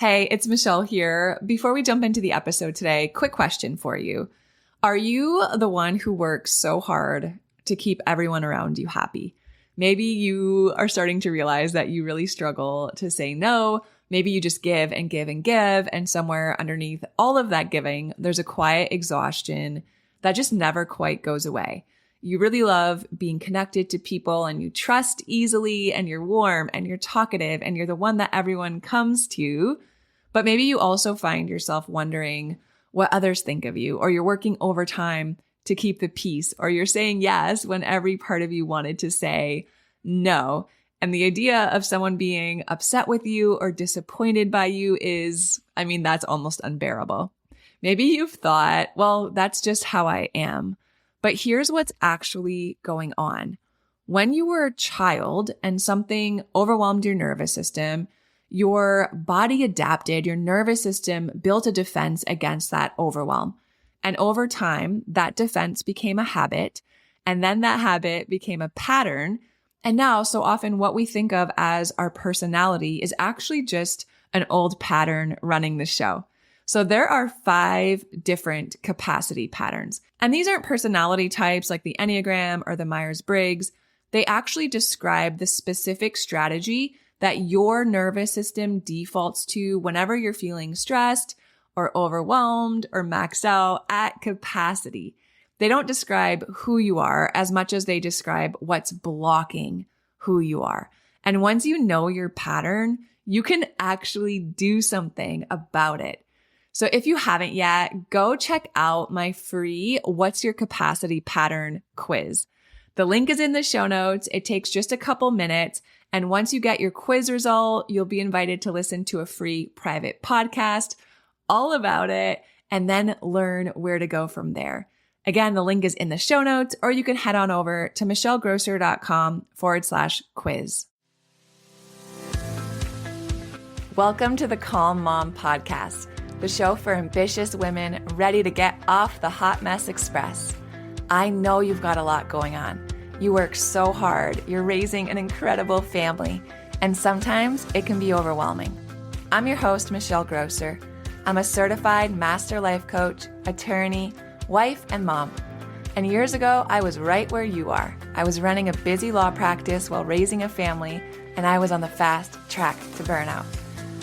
Hey, it's Michelle here. Before we jump into the episode today, quick question for you. Are you the one who works so hard to keep everyone around you happy? Maybe you are starting to realize that you really struggle to say no. Maybe you just give and give and give. And somewhere underneath all of that giving, there's a quiet exhaustion that just never quite goes away. You really love being connected to people and you trust easily and you're warm and you're talkative and you're the one that everyone comes to. But maybe you also find yourself wondering what others think of you, or you're working overtime to keep the peace, or you're saying yes when every part of you wanted to say no. And the idea of someone being upset with you or disappointed by you that's almost unbearable. Maybe you've thought, well, that's just how I am. But here's what's actually going on. When you were a child and something overwhelmed your nervous system, your body adapted, your nervous system built a defense against that overwhelm. And over time, that defense became a habit, and then that habit became a pattern. And now, so often what we think of as our personality is actually just an old pattern running the show. So there are 5 different capacity patterns. And these aren't personality types like the Enneagram or the Myers-Briggs. They actually describe the specific strategy that your nervous system defaults to whenever you're feeling stressed or overwhelmed or maxed out at capacity. They don't describe who you are as much as they describe what's blocking who you are. And once you know your pattern, you can actually do something about it. So if you haven't yet, go check out my free What's Your Capacity Pattern quiz. The link is in the show notes. It takes just a couple minutes. And once you get your quiz result, you'll be invited to listen to a free private podcast all about it and then learn where to go from there. Again, the link is in the show notes, or you can head on over to michellegrosser.com/quiz. Welcome to the Calm Mom Podcast, the show for ambitious women ready to get off the hot mess express. I know you've got a lot going on. You work so hard, you're raising an incredible family, and sometimes it can be overwhelming. I'm your host, Michelle Grosser. I'm a certified master life coach, attorney, wife, and mom. And years ago, I was right where you are. I was running a busy law practice while raising a family, and I was on the fast track to burnout.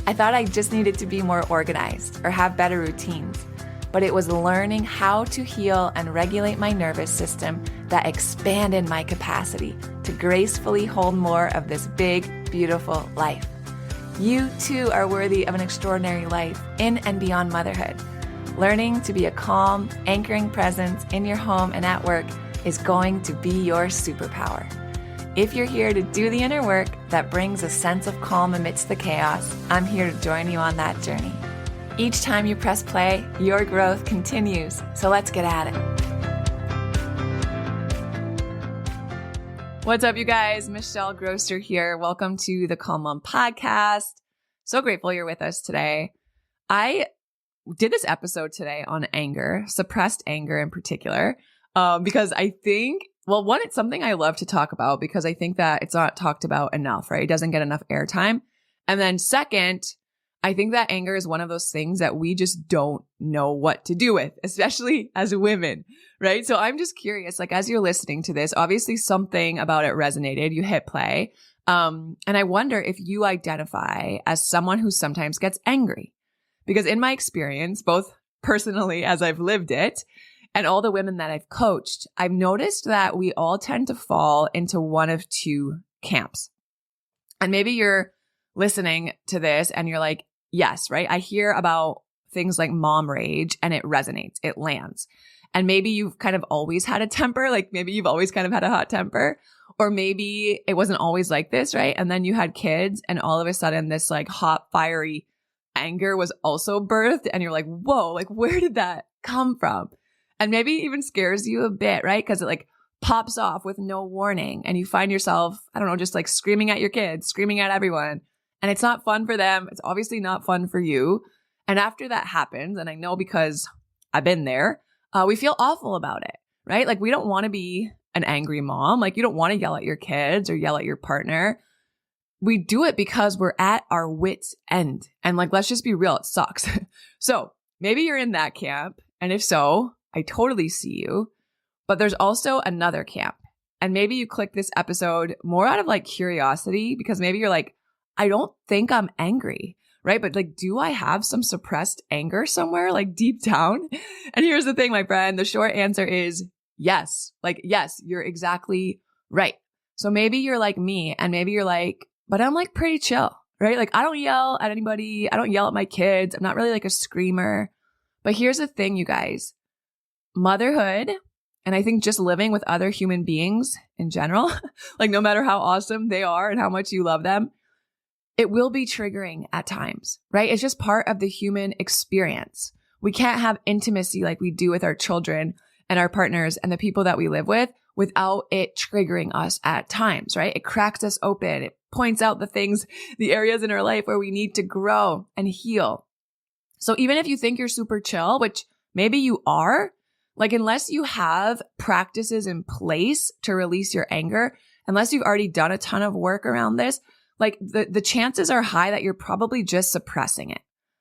I thought I just needed to be more organized or have better routines, but it was learning how to heal and regulate my nervous system that expanded my capacity to gracefully hold more of this big, beautiful life. You too are worthy of an extraordinary life in and beyond motherhood. Learning to be a calm, anchoring presence in your home and at work is going to be your superpower. If you're here to do the inner work that brings a sense of calm amidst the chaos, I'm here to join you on that journey. Each time you press play, your growth continues. So let's get at it. What's up, you guys? Michelle Grosser here. Welcome to the Calm Mom Podcast. So grateful you're with us today. I did this episode today on anger, suppressed anger in particular, because I think, well, one, it's something I love to talk about because I think that it's not talked about enough, right? It doesn't get enough airtime. And then second, I think that anger is one of those things that we just don't know what to do with, especially as women, right? So I'm just curious, like as you're listening to this, obviously something about it resonated, you hit play. And I wonder if you identify as someone who sometimes gets angry. Because in my experience, both personally as I've lived it and all the women that I've coached, I've noticed that we all tend to fall into one of 2 camps. And maybe you're listening to this and you're like, yes, right? I hear about things like mom rage and it resonates, it lands. And maybe you've kind of always had a temper, like maybe you've always kind of had a hot temper, or maybe it wasn't always like this, right? And then you had kids and all of a sudden this like hot, fiery anger was also birthed and you're like, whoa, like where did that come from? And maybe it even scares you a bit, right? Because it like pops off with no warning and you find yourself, I don't know, just like screaming at your kids, screaming at everyone. And it's not fun for them. It's obviously not fun for you. And after that happens, and I know because I've been there, we feel awful about it, right? Like we don't want to be an angry mom. Like you don't want to yell at your kids or yell at your partner. we do it because we're at our wit's end. And like, let's just be real, it sucks. So maybe you're in that camp. And if so, I totally see you. But there's also another camp. And maybe you click this episode more out of like curiosity, because maybe you're like, I don't think I'm angry, right? But like, do I have some suppressed anger somewhere, like deep down? And here's the thing, my friend, the short answer is yes. Like, yes, you're exactly right. So maybe you're like me, and maybe you're like, but I'm like pretty chill, right? Like, I don't yell at anybody. I don't yell at my kids. I'm not really like a screamer. But here's the thing, you guys, motherhood, and I think just living with other human beings in general, like no matter how awesome they are and how much you love them, it will be triggering at times, right? It's just part of the human experience. We can't have intimacy like we do with our children and our partners and the people that we live with without it triggering us at times, right? It cracks us open. It points out the things, the areas in our life where we need to grow and heal. So even if you think you're super chill, which maybe you are, like, unless you have practices in place to release your anger, unless you've already done a ton of work around this, like the chances are high that you're probably just suppressing it,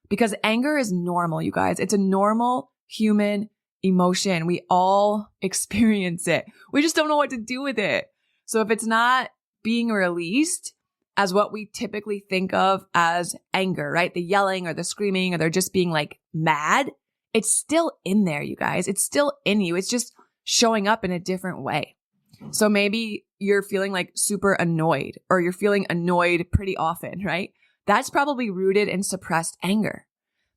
because anger is normal, you guys. It's a normal human emotion. We all experience it. We just don't know what to do with it. So if it's not being released as what we typically think of as anger, right? The yelling or the screaming, or they're just being like mad, it's still in there, you guys. It's still in you. It's just showing up in a different way. So maybe you're feeling like super annoyed, or you're feeling annoyed pretty often, right? That's probably rooted in suppressed anger.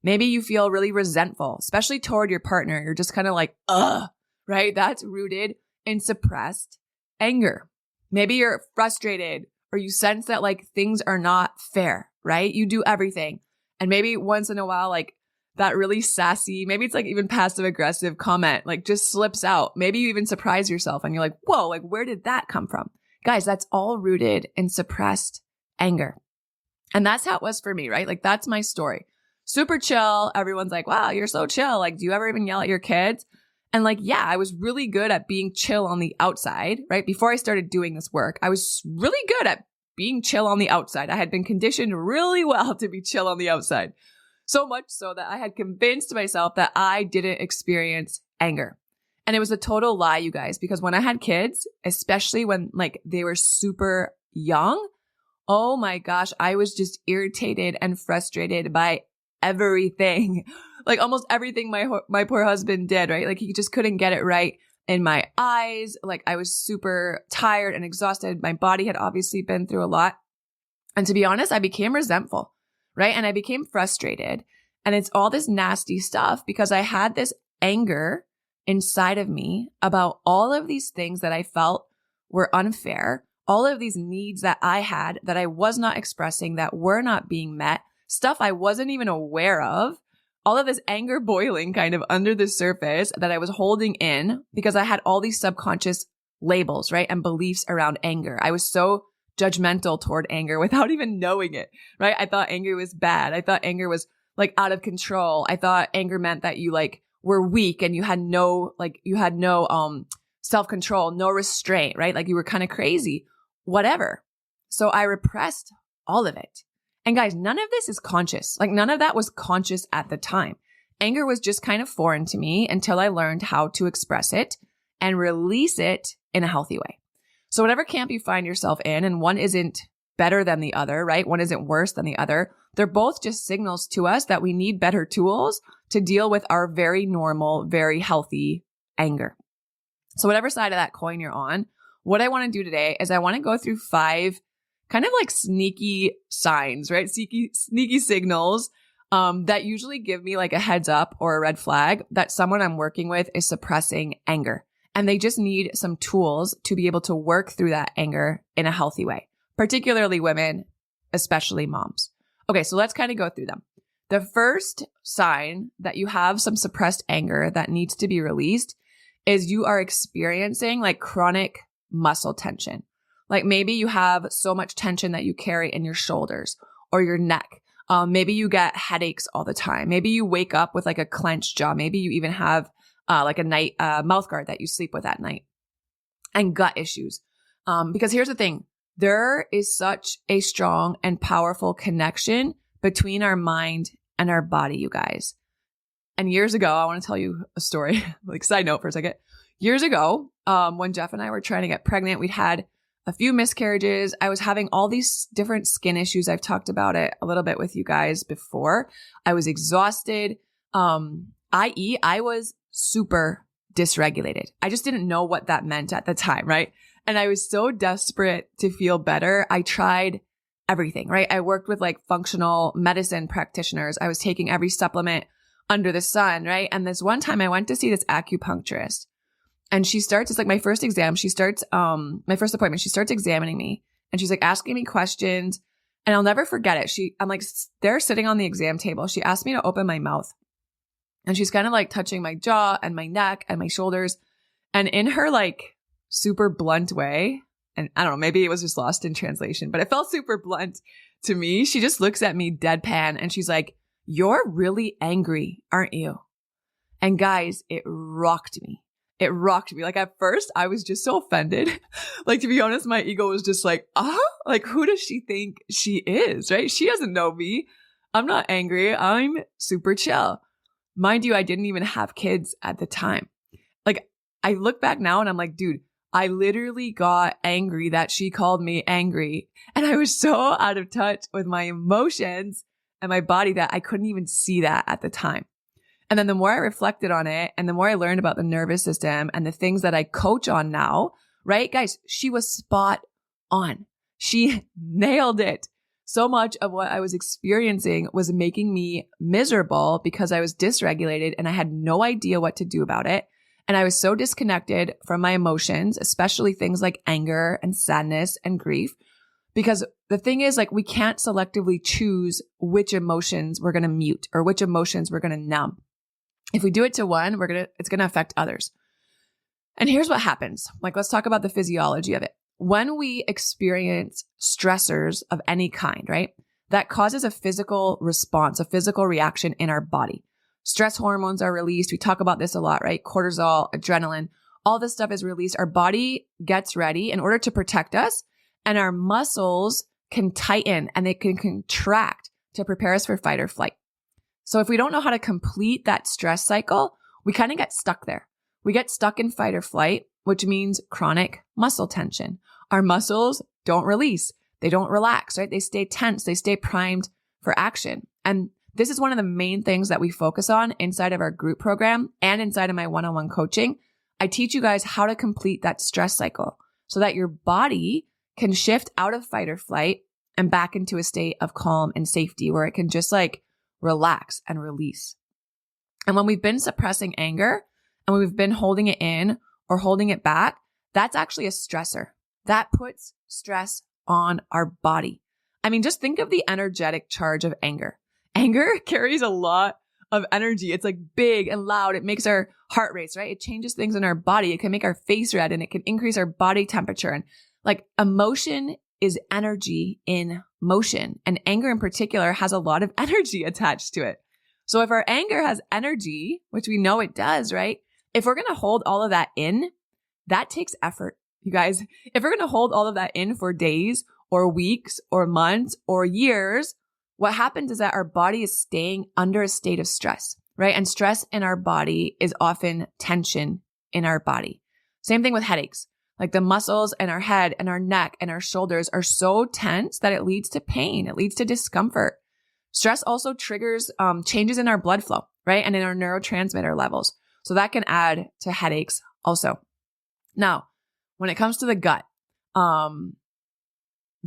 Maybe you feel really resentful, especially toward your partner. You're just kind of like, ugh, right? That's rooted in suppressed anger. Maybe you're frustrated, or you sense that like things are not fair, right? You do everything. And maybe once in a while, like that really sassy, maybe it's like even passive aggressive comment, like just slips out. Maybe you even surprise yourself and you're like, whoa, like where did that come from? Guys, that's all rooted in suppressed anger. And that's how it was for me, right? Like that's my story. Super chill. Everyone's like, wow, you're so chill. Like, do you ever even yell at your kids? And like, yeah, I was really good at being chill on the outside, right? Before I started doing this work, I was really good at being chill on the outside. I had been conditioned really well to be chill on the outside. So much so that I had convinced myself that I didn't experience anger. And it was a total lie, you guys, because when I had kids, especially when like they were super young, oh my gosh, I was just irritated and frustrated by everything. Like almost everything my poor husband did, right? Like he just couldn't get it right in my eyes. Like I was super tired and exhausted. My body had obviously been through a lot. And to be honest, I became resentful, right? And I became frustrated. And it's all this nasty stuff because I had this anger inside of me about all of these things that I felt were unfair, all of these needs that I had that I was not expressing, that were not being met, stuff I wasn't even aware of, all of this anger boiling kind of under the surface that I was holding in because I had all these subconscious labels, right? And beliefs around anger. I was so judgmental toward anger without even knowing it, right? I thought anger was bad. I thought anger was like out of control. I thought anger meant that you like were weak and you had no self-control, no restraint, right? Like you were kind of crazy, whatever. So I repressed all of it. And guys, none of this is conscious. Like none of that was conscious at the time. Anger was just kind of foreign to me until I learned how to express it and release it in a healthy way. So whatever camp you find yourself in, and one isn't better than the other, right? One isn't worse than the other. They're both just signals to us that we need better tools to deal with our very normal, very healthy anger. So whatever side of that coin you're on, what I want to do today is I want to go through 5 kind of like sneaky signs, right? Sneaky signals that usually give me like a heads up or a red flag that someone I'm working with is suppressing anger. And they just need some tools to be able to work through that anger in a healthy way, particularly women, especially moms. Okay, so let's kind of go through them. The first sign that you have some suppressed anger that needs to be released is you are experiencing like chronic muscle tension. Like maybe you have so much tension that you carry in your shoulders or your neck. Maybe you get headaches all the time. Maybe you wake up with like a clenched jaw. Maybe you even have like a night mouth guard that you sleep with at night, and gut issues. Because here's the thing, There is such a strong and powerful connection between our mind and our body, you guys. And years ago, I want to tell you a story, like side note for a second. Years ago, when Jeff and I were trying to get pregnant, we'd had a few miscarriages. I was having all these different skin issues. I've talked about it a little bit with you guys before. I was exhausted. I.e., I was super dysregulated. I just didn't know what that meant at the time, right? And I was so desperate to feel better. I tried everything, right? I worked with like functional medicine practitioners. I was taking every supplement under the sun, right? And this one time I went to see this acupuncturist, and she starts, it's like my first exam. She starts, my first appointment, she starts examining me, and she's like asking me questions, and I'll never forget it. I'm like there sitting on the exam table. She asked me to open my mouth, and she's kind of like touching my jaw and my neck and my shoulders. And in her like super blunt way, and I don't know, maybe it was just lost in translation, but it felt super blunt to me. She just looks at me deadpan and she's like, "You're really angry, aren't you?" And guys, it rocked me. It rocked me. Like at first I was just so offended. Like, to be honest, my ego was just like, like who does she think she is, right? She doesn't know me. I'm not angry. I'm super chill. Mind you, I didn't even have kids at the time. Like I look back now and I'm like, dude, I literally got angry that she called me angry. And I was so out of touch with my emotions and my body that I couldn't even see that at the time. And then the more I reflected on it and the more I learned about the nervous system and the things that I coach on now, right, guys, she was spot on. She nailed it. So much of what I was experiencing was making me miserable because I was dysregulated and I had no idea what to do about it. And I was so disconnected from my emotions, especially things like anger and sadness and grief. Because the thing is, like, we can't selectively choose which emotions we're going to mute or which emotions we're going to numb. If we do it to one, it's going to affect others. And here's what happens. Like, let's talk about the physiology of it. When we experience stressors of any kind, right, that causes a physical response, a physical reaction in our body. Stress hormones are released. We talk about this a lot, right? Cortisol, adrenaline, all this stuff is released. Our body gets ready in order to protect us, and our muscles can tighten and they can contract to prepare us for fight or flight. So if we don't know how to complete that stress cycle, we kind of get stuck there. We get stuck in fight or flight, which means chronic muscle tension. Our muscles don't release. They don't relax, right? They stay tense. They stay primed for action. And this is one of the main things that we focus on inside of our group program and inside of my one-on-one coaching. I teach you guys how to complete that stress cycle so that your body can shift out of fight or flight and back into a state of calm and safety where it can just like relax and release. And when we've been suppressing anger and when we've been holding it in or holding it back, that's actually a stressor. That puts stress on our body. I mean, just think of the energetic charge of anger. Anger carries a lot of energy. It's like big and loud. It makes our heart race, right? It changes things in our body. It can make our face red and it can increase our body temperature. And like emotion is energy in motion. And anger in particular has a lot of energy attached to it. So if our anger has energy, which we know it does, right? If we're going to hold all of that in, that takes effort, you guys. If we're going to hold all of that in for days or weeks or months or years, what happens is that our body is staying under a state of stress, right? And stress in our body is often tension in our body. Same thing with headaches. Like the muscles in our head and our neck and our shoulders are so tense that it leads to pain. It leads to discomfort. Stress also triggers changes in our blood flow, right? And in our neurotransmitter levels. So that can add to headaches also. Now, when it comes to the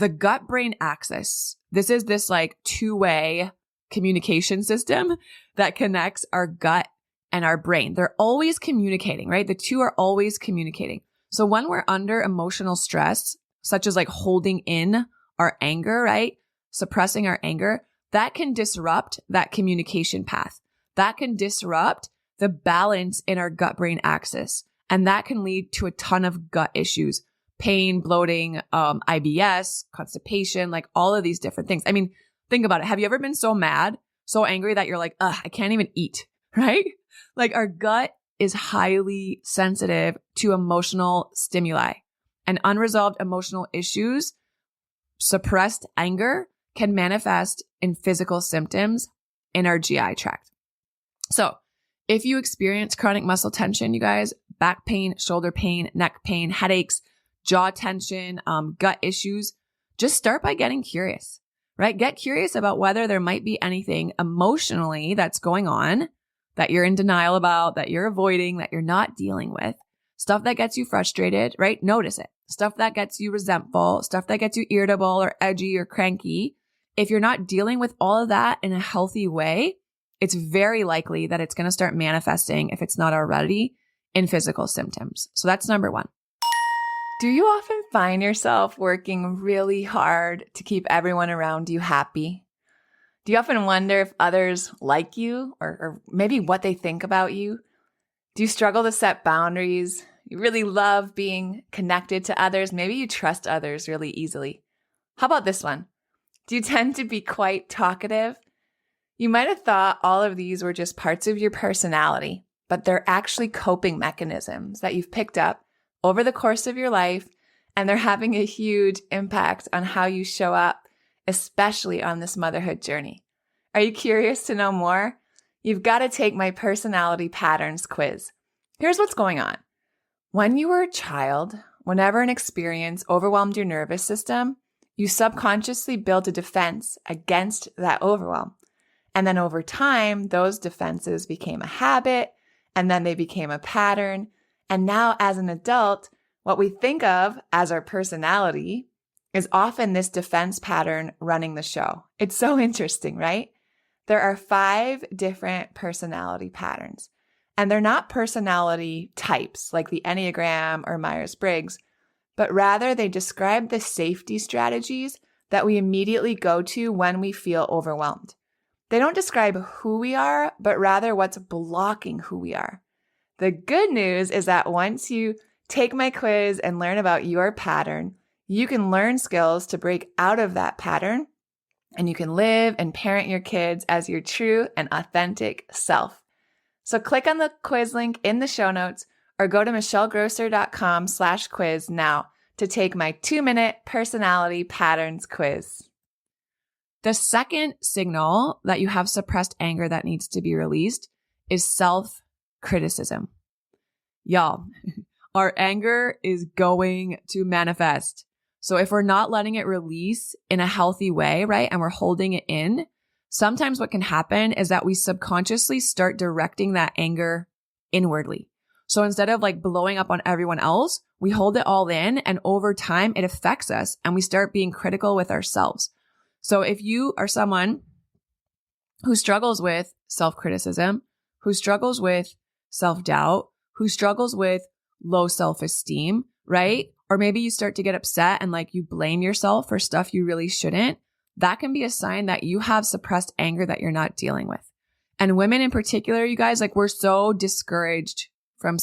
gut-brain axis, this is this like two-way communication system that connects our gut and our brain. They're always communicating, right? The two are always communicating. So when we're under emotional stress, such as like holding in our anger, right? Suppressing our anger, that can disrupt that communication path. That can disrupt the balance in our gut-brain axis. And that can lead to a ton of gut issues, pain, bloating, IBS, constipation, like all of these different things. I mean, think about it. Have you ever been so mad, so angry that you're like, I can't even eat, right? Like our gut is highly sensitive to emotional stimuli, and unresolved emotional issues suppressed anger can manifest in physical symptoms in our GI tract. So if you experience chronic muscle tension, you guys, back pain, shoulder pain, neck pain, headaches, jaw tension, gut issues, just start by getting curious, right? Get curious about whether there might be anything emotionally that's going on that you're in denial about, that you're avoiding, that you're not dealing with. Stuff that gets you frustrated, right? Notice it. Stuff that gets you resentful, stuff that gets you irritable or edgy or cranky. If you're not dealing with all of that in a healthy way, it's very likely that it's going to start manifesting, if it's not already, in physical symptoms. So that's number one. Do you often find yourself working really hard to keep everyone around you happy? Do you often wonder if others like you or maybe what they think about you? Do you struggle to set boundaries? You really love being connected to others. Maybe you trust others really easily. How about this one? Do you tend to be quite talkative? You might have thought all of these were just parts of your personality, but they're actually coping mechanisms that you've picked up over the course of your life, and they're having a huge impact on how you show up, especially on this motherhood journey. Are you curious to know more? You've got to take my personality patterns quiz. Here's what's going on. When you were a child, whenever an experience overwhelmed your nervous system, you subconsciously built a defense against that overwhelm. And then over time, those defenses became a habit, and then they became a pattern. And now as an adult, what we think of as our personality is often this defense pattern running the show. It's so interesting, right? There are 5 different personality patterns, and they're not personality types like the Enneagram or Myers-Briggs, but rather they describe the safety strategies that we immediately go to when we feel overwhelmed. They don't describe who we are, but rather what's blocking who we are. The good news is that once you take my quiz and learn about your pattern, you can learn skills to break out of that pattern, and you can live and parent your kids as your true and authentic self. So click on the quiz link in the show notes or go to michellegrosser.com/quiz now to take my 2-minute personality patterns quiz. The second signal that you have suppressed anger that needs to be released is self-criticism. Y'all, our anger is going to manifest. So if we're not letting it release in a healthy way, right, and we're holding it in, sometimes what can happen is that we subconsciously start directing that anger inwardly. So instead of like blowing up on everyone else, we hold it all in, and over time it affects us and we start being critical with ourselves. So if you are someone who struggles with self-criticism, who struggles with self-doubt, who struggles with low self-esteem, right? Or maybe you start to get upset and like you blame yourself for stuff you really shouldn't. That can be a sign that you have suppressed anger that you're not dealing with. And women in particular, you guys, like we're so discouraged from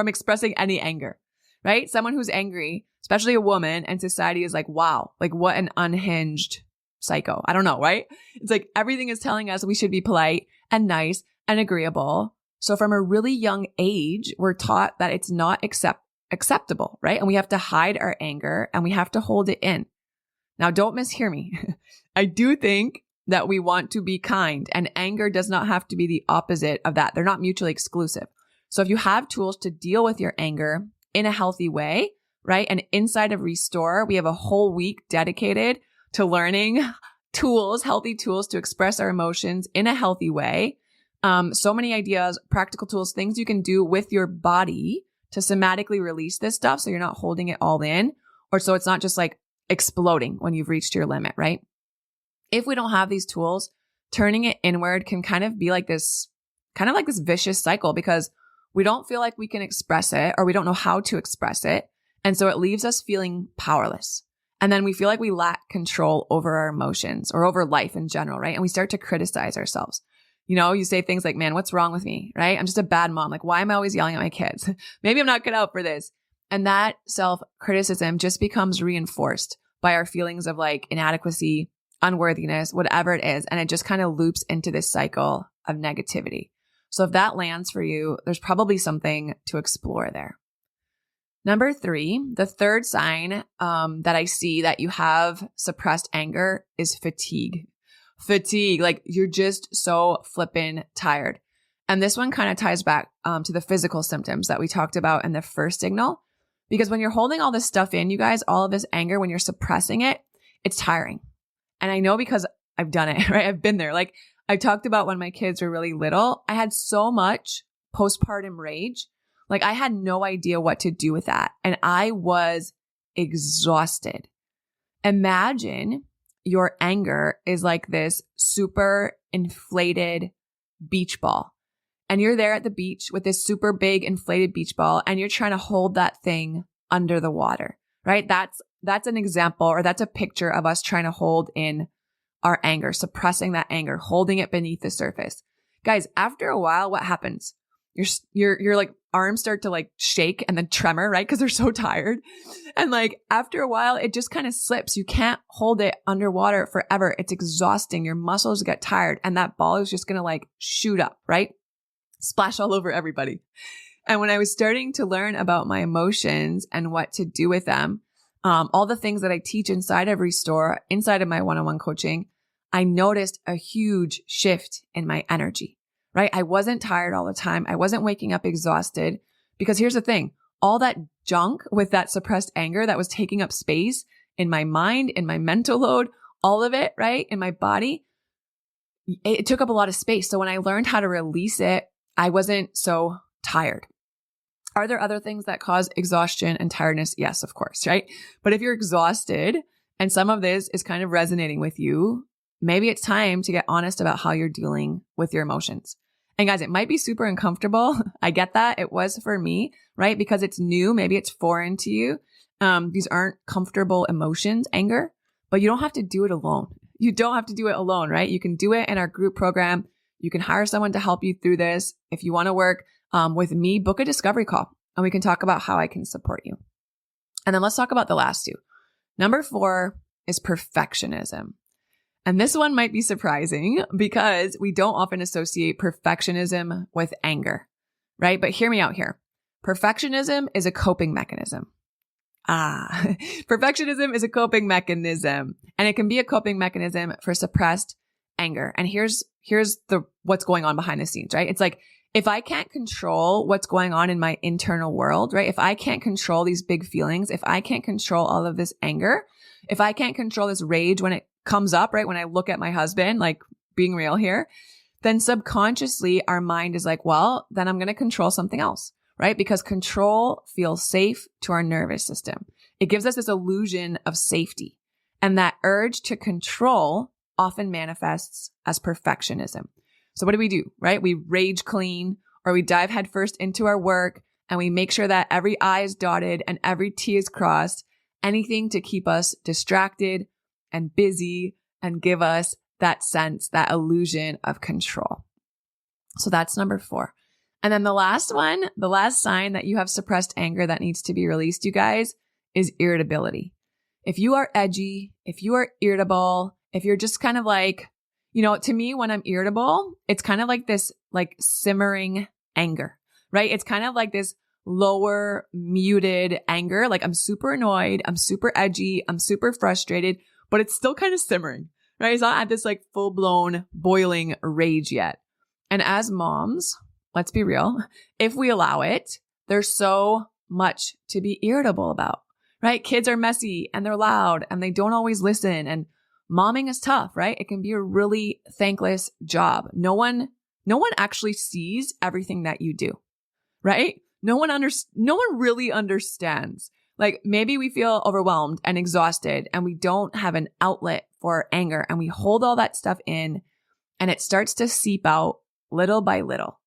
expressing any anger, right? Someone who's angry, especially a woman, and society is like, wow, like what an unhinged psycho. I don't know, right? It's like everything is telling us we should be polite and nice and agreeable. So from a really young age, we're taught that it's not acceptable, right? And we have to hide our anger and we have to hold it in. Now, don't mishear me. I do think that we want to be kind, and anger does not have to be the opposite of that. They're not mutually exclusive. So if you have tools to deal with your anger in a healthy way, right? And inside of Restore, we have a whole week dedicated to learning tools, healthy tools to express our emotions in a healthy way. So many ideas, practical tools, things you can do with your body to somatically release this stuff so you're not holding it all in, or so it's not just like exploding when you've reached your limit, right? If we don't have these tools, turning it inward can kind of be like this vicious cycle because we don't feel like we can express it, or we don't know how to express it. And so it leaves us feeling powerless. And then we feel like we lack control over our emotions or over life in general, right? And we start to criticize ourselves. You know, you say things like, man, what's wrong with me, right? I'm just a bad mom. Like, why am I always yelling at my kids? Maybe I'm not cut out for this. And that self-criticism just becomes reinforced by our feelings of like inadequacy, unworthiness, whatever it is. And it just kind of loops into this cycle of negativity. So if that lands for you, there's probably something to explore there. Number 3, the third sign that I see that you have suppressed anger is fatigue. Fatigue, like you're just so flippin' tired. And this one kind of ties back to the physical symptoms that we talked about in the first signal. Because when you're holding all this stuff in, you guys, all of this anger, when you're suppressing it, it's tiring. And I know because I've done it, right? I've been there. Like I talked about when my kids were really little, I had so much postpartum rage. Like I had no idea what to do with that. And I was exhausted. Imagine your anger is like this super inflated beach ball. And you're there at the beach with this super big inflated beach ball and you're trying to hold that thing under the water, right? That's an example, or that's a picture of us trying to hold in our anger, suppressing that anger, holding it beneath the surface. Guys, after a while, what happens? Your like arms start to like shake and then tremor, right? Because they're so tired. And like after a while, it just kind of slips. You can't hold it underwater forever. It's exhausting. Your muscles get tired and that ball is just going to like shoot up, right? Splash all over everybody. And when I was starting to learn about my emotions and what to do with them, all the things that I teach inside of Restore, inside of my one-on-one coaching, I noticed a huge shift in my energy. Right? I wasn't tired all the time. I wasn't waking up exhausted because here's the thing. All that junk with that suppressed anger that was taking up space in my mind, in my mental load, all of it, right? In my body, it took up a lot of space. So when I learned how to release it, I wasn't so tired. Are there other things that cause exhaustion and tiredness? Yes, of course, right? But if you're exhausted and some of this is kind of resonating with you, maybe it's time to get honest about how you're dealing with your emotions. And guys, it might be super uncomfortable. I get that. It was for me, right? Because it's new. Maybe it's foreign to you. These aren't comfortable emotions, anger, but you don't have to do it alone. You don't have to do it alone, right? You can do it in our group program. You can hire someone to help you through this. If you want to work with me, book a discovery call and we can talk about how I can support you. And then let's talk about the last 2. Number 4 is perfectionism. And this one might be surprising because we don't often associate perfectionism with anger, right? But hear me out here. Perfectionism is a coping mechanism. Perfectionism is a coping mechanism, and it can be a coping mechanism for suppressed anger. And here's what's going on behind the scenes, right? It's like, if I can't control what's going on in my internal world, right? If I can't control these big feelings, if I can't control all of this anger, if I can't control this rage when it comes up, right? When I look at my husband, like being real here, then subconsciously our mind is like, well, then I'm going to control something else, right? Because control feels safe to our nervous system. It gives us this illusion of safety. And that urge to control often manifests as perfectionism. So what do, right? We rage clean, or we dive headfirst into our work and we make sure that every I is dotted and every T is crossed, anything to keep us distracted and busy and give us that sense, that illusion of control. So that's number 4. And then the last one, the last sign that you have suppressed anger that needs to be released, you guys, is irritability. If you are edgy, if you are irritable, if you're just kind of like, to me, when I'm irritable, it's kind of like this like simmering anger, right? It's kind of like this lower muted anger. Like I'm super annoyed. I'm super edgy. I'm super frustrated, but it's still kind of simmering, right? It's not at this like full blown boiling rage yet. And as moms, let's be real, if we allow it, there's so much to be irritable about, right? Kids are messy and they're loud and they don't always listen. And momming is tough, right? It can be a really thankless job. No one actually sees everything that you do, right? No one really understands. Like maybe we feel overwhelmed and exhausted and we don't have an outlet for anger and we hold all that stuff in and it starts to seep out little by little.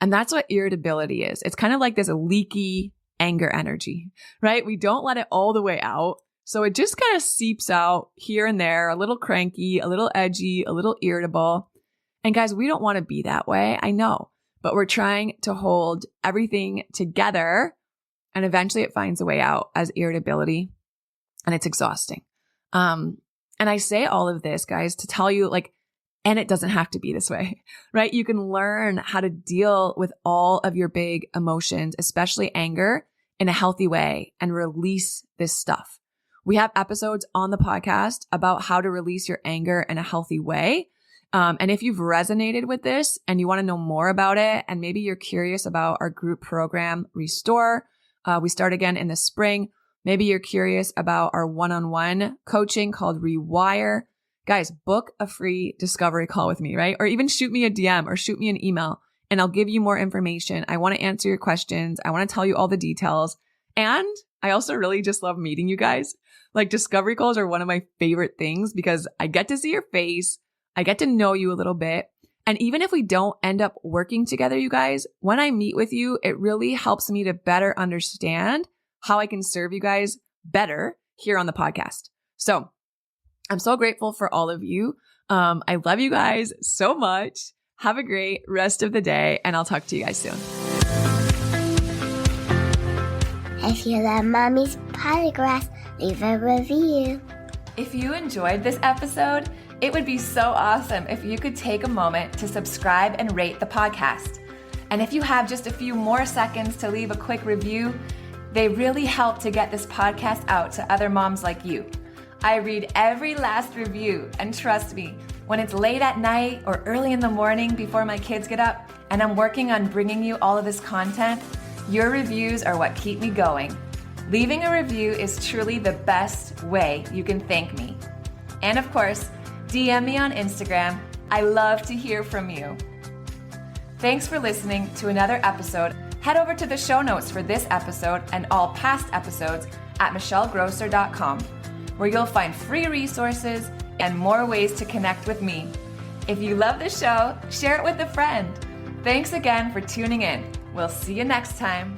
And that's what irritability is. It's kind of like this leaky anger energy, right? We don't let it all the way out. So it just kind of seeps out here and there, a little cranky, a little edgy, a little irritable. And guys, we don't want to be that way. I know, but we're trying to hold everything together and eventually it finds a way out as irritability and it's exhausting. And I say all of this, guys, to tell you and it doesn't have to be this way, right? You can learn how to deal with all of your big emotions, especially anger, in a healthy way and release this stuff. We have episodes on the podcast about how to release your anger in a healthy way. And if you've resonated with this and you want to know more about it, and maybe you're curious about our group program, Restore, we start again in the spring. Maybe you're curious about our one-on-one coaching called Rewire. Guys, book a free discovery call with me, right? Or even shoot me a DM or shoot me an email and I'll give you more information. I want to answer your questions. I want to tell you all the details. And I also really just love meeting you guys. Like, discovery calls are one of my favorite things because I get to see your face. I get to know you a little bit. And even if we don't end up working together, you guys, when I meet with you, it really helps me to better understand how I can serve you guys better here on the podcast. So I'm so grateful for all of you. I love you guys so much. Have a great rest of the day, and I'll talk to you guys soon. If you love Mommy's Polygraphs, leave a review. If you enjoyed this episode, it would be so awesome if you could take a moment to subscribe and rate the podcast. And if you have just a few more seconds to leave a quick review, they really help to get this podcast out to other moms like you. I read every last review, and trust me, when it's late at night or early in the morning before my kids get up and I'm working on bringing you all of this content, your reviews are what keep me going. Leaving a review is truly the best way you can thank me. And of course, DM me on Instagram. I love to hear from you. Thanks for listening to another episode. Head over to the show notes for this episode and all past episodes at michellegrosser.com, where you'll find free resources and more ways to connect with me. If you love the show, share it with a friend. Thanks again for tuning in. We'll see you next time.